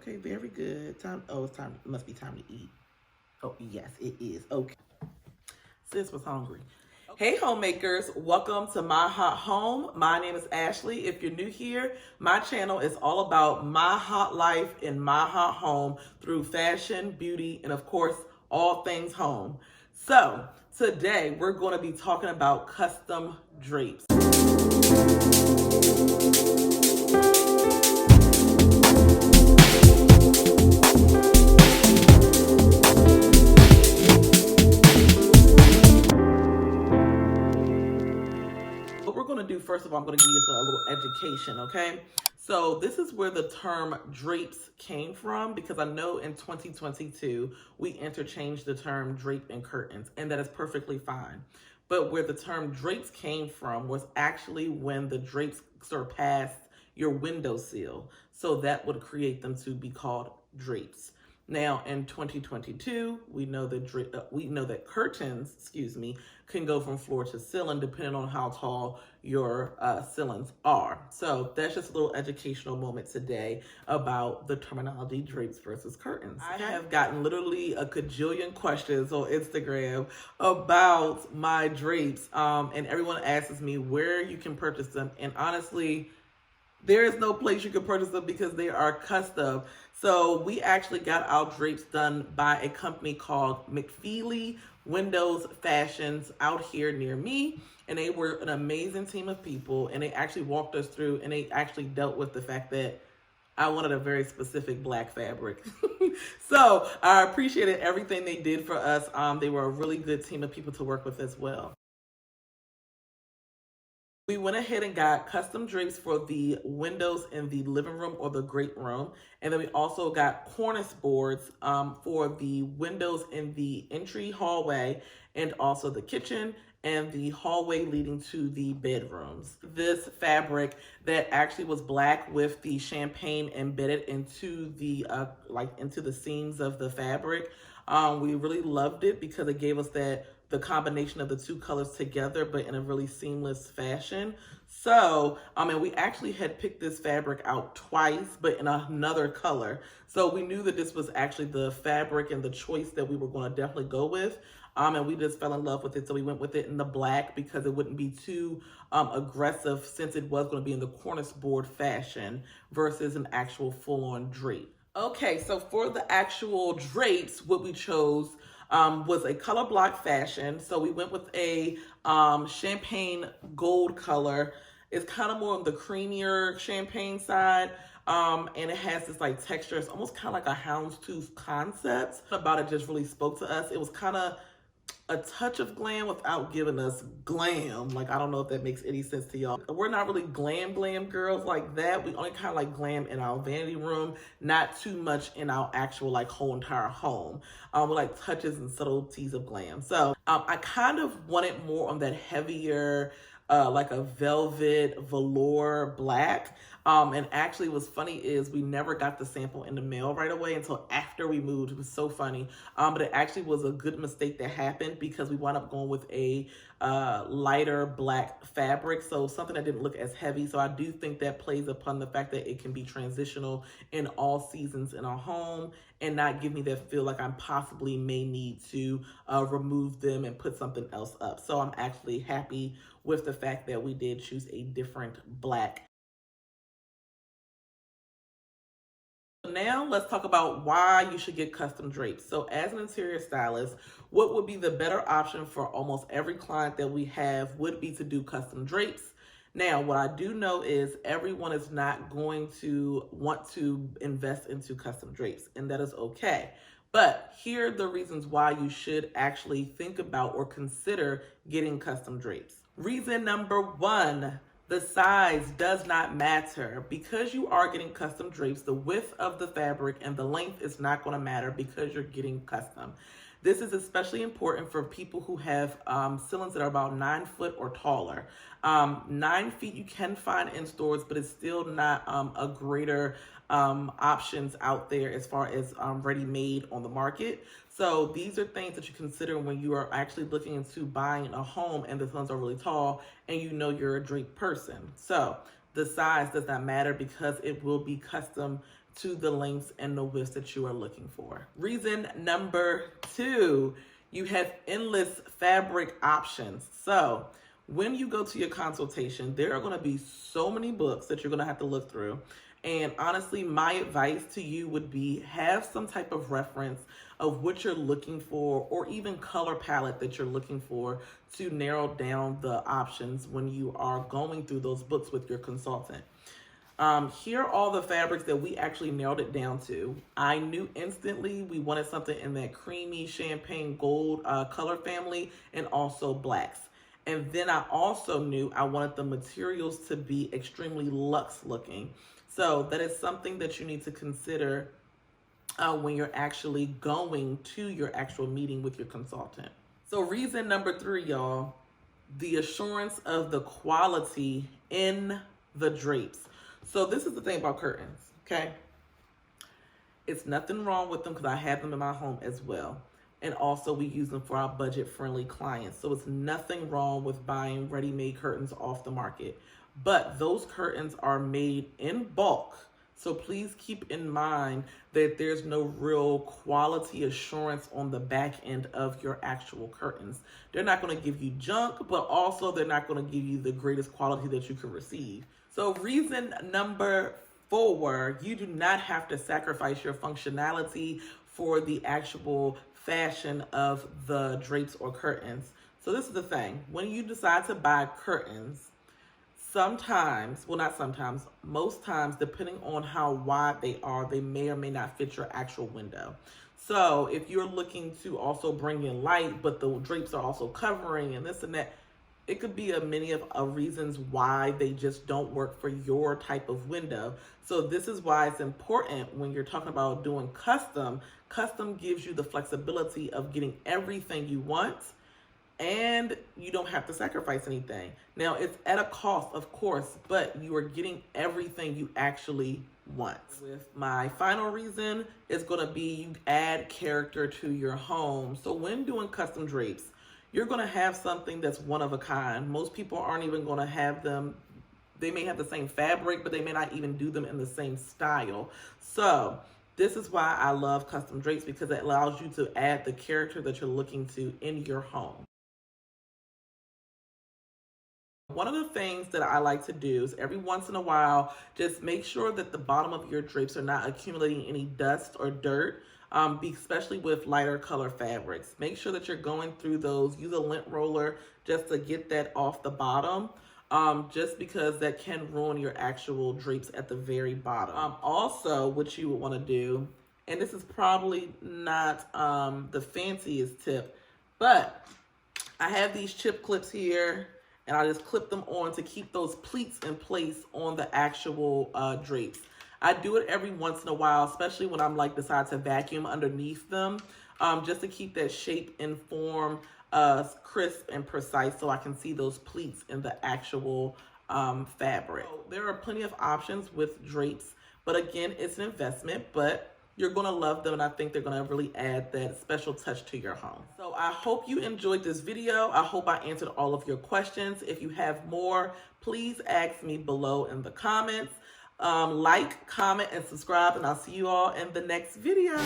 Okay, very good. It's time. It must be time to eat. Oh, yes, it is. Okay. Sis was hungry. Hey, homemakers, welcome to My Hot Home. My name is Ashley. If you're new here, my channel is all about my hot life in my hot home through fashion, beauty, and of course, all things home. So, today we're going to be talking about custom drapes. What we're going to do, first of all, I'm going to give you a little education, okay? So this is where the term drapes came from, because I know in 2022, we interchanged the term drape and curtains, and that is perfectly fine. But where the term drapes came from was actually when the drapes surpassed your windowsill. So that would create them to be called drapes. Now in 2022, we know that curtains, can go from floor to ceiling depending on how tall your ceilings are. So that's just a little educational moment today about the terminology drapes versus curtains. Okay? I have gotten literally a cajillion questions on Instagram about my drapes, and everyone asks me where you can purchase them. And honestly, there is no place you can purchase them because they are custom. So we actually got our drapes done by a company called McFeely Windows Fashions out here near me. And they were an amazing team of people. And they actually walked us through, and they actually dealt with the fact that I wanted a very specific black fabric. So I appreciated everything they did for us. They were a really good team of people to work with as well. We went ahead and got custom drapes for the windows in the living room or the great room. And then we also got cornice boards for the windows in the entry hallway and also the kitchen and the hallway leading to the bedrooms. This fabric that actually was black with the champagne embedded into the into the seams of the fabric. We really loved it because it gave us the combination of the two colors together, but in a really seamless fashion. So, and we actually had picked this fabric out twice, but in another color. So we knew that this was actually the fabric and the choice that we were going to definitely go with. And we just fell in love with it. So we went with it in the black because it wouldn't be too aggressive, since it was going to be in the cornice board fashion versus an actual full-on drape. Okay, so for the actual drapes, what we chose was a color block fashion. So we went with a champagne gold color. It's kind of more on the creamier champagne side. And it has this like texture. It's almost kind of like a houndstooth concept. About it just really spoke to us. It was kind of a touch of glam without giving us glam. Like, I don't know if that makes any sense to y'all. We're not really glam girls like that. We only kind of like glam in our vanity room, not too much in our actual like whole entire home. We like touches and subtleties of glam. So I kind of wanted more on that heavier, like a velvet velour black. And actually what's funny is we never got the sample in the mail right away until after we moved. It was so funny. But it actually was a good mistake that happened because we wound up going with a lighter black fabric. So something that didn't look as heavy. So I do think that plays upon the fact that it can be transitional in all seasons in a home and not give me that feel like I possibly may need to remove them and put something else up. So I'm actually happy with the fact that we did choose a different black. Now let's talk about why you should get custom drapes. So as an interior stylist, what would be the better option for almost every client that we have would be to do custom drapes. Now, what I do know is everyone is not going to want to invest into custom drapes, and that is okay. But here are the reasons why you should actually think about or consider getting custom drapes. Reason number one, the size does not matter. Because you are getting custom drapes, the width of the fabric and the length is not going to matter because you're getting custom. This is especially important for people who have ceilings that are about 9 foot or taller. 9 feet you can find in stores, but it's still not a greater options out there as far as ready-made on the market. So these are things that you consider when you are actually looking into buying a home and the ceilings are really tall and you know you're a drape person. So the size does not matter because it will be custom to the lengths and the widths that you are looking for. Reason number 2, you have endless fabric options. So when you go to your consultation, there are going to be so many books that you're going to have to look through. And honestly, my advice to you would be have some type of reference of what you're looking for, or even color palette that you're looking for, to narrow down the options when you are going through those books with your consultant. Here are all the fabrics that we actually narrowed it down to. I knew instantly we wanted something in that creamy champagne gold color family, and also blacks. And then I also knew I wanted the materials to be extremely luxe looking. So that is something that you need to consider when you're actually going to your actual meeting with your consultant. So reason number 3, y'all, the assurance of the quality in the drapes. So this is the thing about curtains, okay? It's nothing wrong with them because I have them in my home as well. And also we use them for our budget-friendly clients. So it's nothing wrong with buying ready-made curtains off the market. But those curtains are made in bulk. So please keep in mind that there's no real quality assurance on the back end of your actual curtains. They're not going to give you junk, but also they're not going to give you the greatest quality that you could receive. So reason number 4, you do not have to sacrifice your functionality for the actual fashion of the drapes or curtains. So this is the thing. When you decide to buy curtains, sometimes, well, not sometimes, most times, depending on how wide they are, they may or may not fit your actual window. So if you're looking to also bring in light, but the drapes are also covering and this and that, it could be many of reasons why they just don't work for your type of window. So this is why it's important when you're talking about doing custom. Custom gives you the flexibility of getting everything you want, and you don't have to sacrifice anything. Now, it's at a cost, of course, but you are getting everything you actually want. With my final reason is going to be you add character to your home. So when doing custom drapes, you're going to have something that's one of a kind. Most people aren't even going to have them. They may have the same fabric, but they may not even do them in the same style. So this is why I love custom drapes, because it allows you to add the character that you're looking to in your home. One of the things that I like to do is every once in a while, just make sure that the bottom of your drapes are not accumulating any dust or dirt, especially with lighter color fabrics. Make sure that you're going through those. Use a lint roller just to get that off the bottom, just because that can ruin your actual drapes at the very bottom. Also, what you would want to do, and this is probably not the fanciest tip, but I have these chip clips here, and I just clip them on to keep those pleats in place on the actual drapes. I do it every once in a while, especially when I'm decide to vacuum underneath them, just to keep that shape and form crisp and precise, so I can see those pleats in the actual fabric. So there are plenty of options with drapes, but again, it's an investment, but you're going to love them, and I think they're going to really add that special touch to your home. So I hope you enjoyed this video. I hope I answered all of your questions. If you have more, please ask me below in the comments. Like, comment, and subscribe, and I'll see you all in the next video.